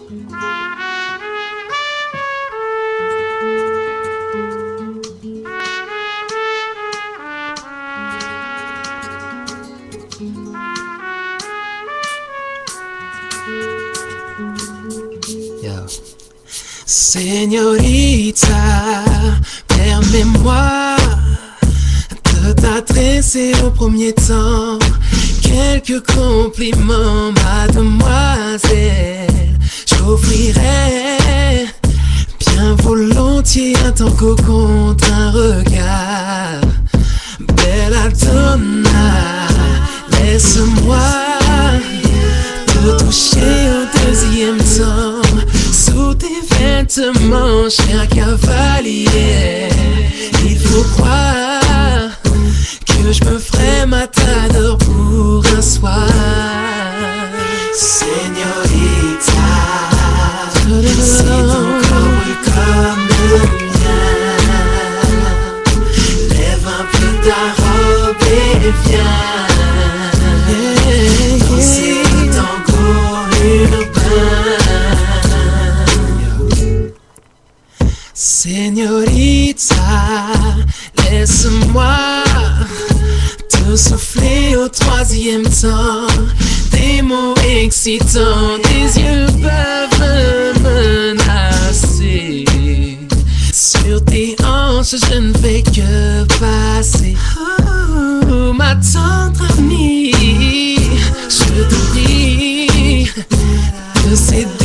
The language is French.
Yo. Señorita, permets-moi de t'adresser au premier temps quelques compliments, mademoiselle. J'offrirai bien volontiers un tant qu'au compte un regard. Bella donna, laisse-moi te toucher au deuxième temps sous tes vêtements, cher cavalier. Il faut croire que je me ferai matador pour un soir. Señorita, si ton corps est comme le mien, lève un peu ta robe et viens danser le tango urbain. Señorita, laisse-moi te souffler au troisième temps des mots excitants, tes yeux peuvent me menacer. Sur tes hanches, je ne fais que passer. Oh, ma tendre amie, je te prie de céder